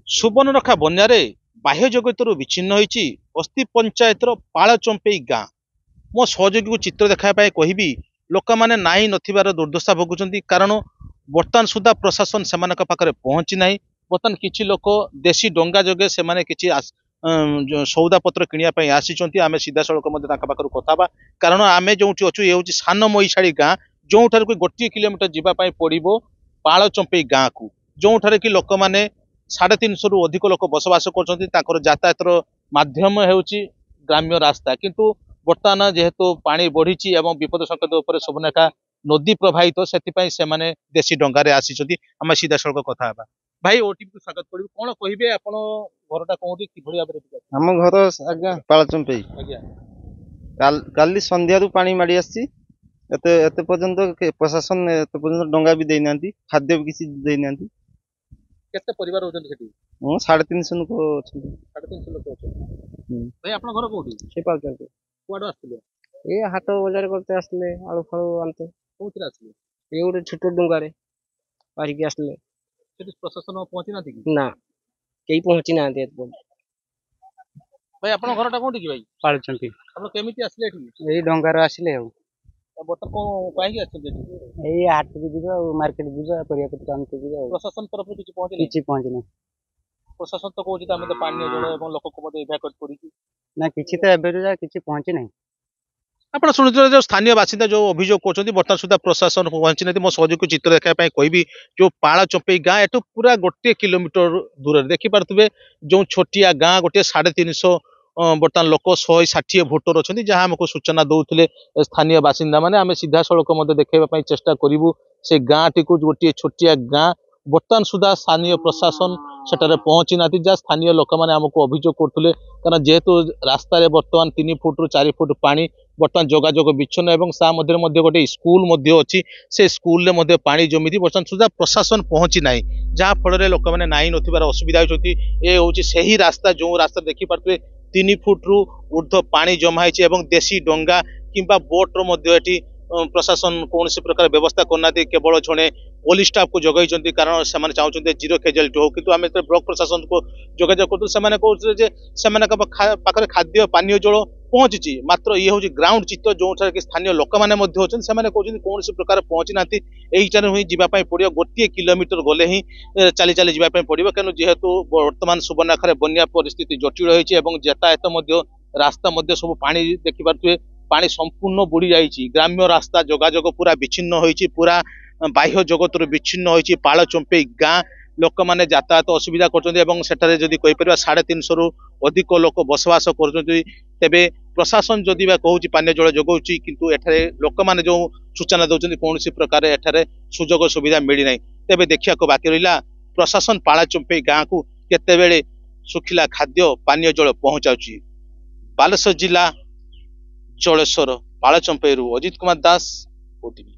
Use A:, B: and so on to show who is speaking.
A: सुवर्णरेखा बन्यारे बाह्य जगतर विच्छिन्न होईची बस्ती पंचायतर पाळचंपेई गाँ मो सहयोगी को चित्र देखापी कहबी लोक मैंने नाई नथिबार दुर्दशा भोगुंट कारण बर्तमान सुधा प्रशासन से पाखे पहुंची ना बर्तमान किसी लोक देशी डंगा जगे से किसी सौदा पत्र किणापी आसी आम सीधा सड़क पाखु कथा कारण आम जो अच्छु ये हूँ सान मईशाड़ी गाँ जो गोटे किलोमीटर जावाई पड़ो पाळचंपेई गाँ को जो कि लोक मैंने 350 रु अधिक लोक बसवास कर यातायातर माध्यम होउची ग्राम्य रास्ता किंतु बर्तमान जेहेतु पानी बढ़ी विपद संकेत उपर सुवर्णरेखा नदी प्रभावित से माने देशी डंगारे आसी आम सीधा सड़क कथा भाई ओटीपी को स्वागत करी कौन कहे आप घरटा कौटी कि
B: आम घर आज्ञा पाळचंपेई काली संध्या पानी माड़ी आसी एते पर्यंत प्रशासन एते पर्यंत डंगा भी देना खाद्य भी किसी देना
A: केते परिवार होजन सेठी
B: 350 लोक
A: 350 लोक अछन भाई आपन घर कोठी
B: से पाळचंपे
A: कुआडो आस्थिले
B: ए हाट बाजार करते आसले आलू फालू आनते
A: कोथिरा आस्थिले
B: ए गोटे छोट डंगारे पारिक आसले
A: सेठी प्रशासन पहुंची नाथि कि
B: ना केही पहुंची ना दे
A: भाई आपन घरटा कोठी कि भाई
B: पाळचंपे
A: आपन केमिति आसले एठी
B: ए डंगारे आसले
A: बर्तमान को काहे आछन
B: ए हाट भी जीवा मार्केट जीवा परिया पत्र आनते जीवा
A: प्रशासन तरफ
B: किछि पहुंची नहीं
A: प्रशासन तो कहूँ आम तो पानी जल और लोक को इभैक्यूएट करी
B: ना किछि तो एबे किछि पहुंची नहीं
A: आप शुणुते जो स्थानीय बासिंदा जो अभियोग कर बर्तमान सुधा प्रशासन पहुंची ना मो सहयोग को चित्र देखापी कहबी जो पाळचंपेई गाँ एटू पूरा गोटे किलोमीटर दूर देखिपे जो छोटिया गाँ गोटे 350 बर्तमान लोक 160 भोटर अच्छा जहाँ आमको सूचना दौले स्थानीय बासिंदा मैंने आम सीधा सड़क देखा चेष्टा करूँ से गाँ टी गोटे छोटिया गाँ बर्तमान सुधा स्थानीय प्रशासन सेठारे पहुंची ना जहाँ स्थानीय लोक मैंने आमको अभियोग करते कारण जेहेतु रास्तार बर्तमान 3 फुट रु 4 फुट पानी बर्तमान जोगाजोग विच्छिन्न और गोटे स्कूल अच्छी से स्कूल पानी जमी बर्तमान सुधा प्रशासन पहुंची ना जहाँ फल लोक मैंने नाई नथिबार असुविधा होती ये हूँ से ही रास्ता जो रास्ता देखिपे 3 फुट रु ऊर्ध्व पानी जमा है देशी डंगा किंबा बोट रो प्रशासन कौन प्रकार व्यवस्था करना केवल जड़े पुलिस स्टाफ को जगह कारण से चाहते जीरो कैजुअलिटी हो किंतु आम ब्लॉक प्रशासन को जोगाजोग कर खाद्य पानी जल पहुंची मात्र ये हूँ ग्राउंड चित्र जो कि स्थानीय लोक मैंने कहते कौन प्रकार पहुंची ना यही ही जावाई पड़ो गोटे किलोमीटर गले ही चली चली जावाई पड़ो क्या जेहेतु बर्तमान सुवर्णरेखार बन्या परिस्थिति जटिल होती यातायात रास्ता सब पानी देखिपे पानी संपूर्ण बुड़ी जाइए ग्राम्य रास्ता जोगाजोग पूरा विच्छिन्न होइछि पूरा बाह्य जगत विच्छिन्न होइछि पाळचंपेई गाँ लोक मैंने यातायात असुविधा कर जदि कहीपर 350 रु अधिक लोक बसवास कर तेबे प्रशासन जदि कहूँ पानी जल जोगाऊँच किंतु एठारे लोक मैंने जो सूचना दौरान कौन प्रकार एठारे सुजोग सुविधा मिली ना तेबे देखा बाकी रहा प्रशासन पाळचंपेई गाँ को केतेबेले सुखिला खाद्य पानी जल पहुंचाऊँच बालेश्वर जिला जलेश्वर पाळचंपेई अजित कुमार दास ओटीवी।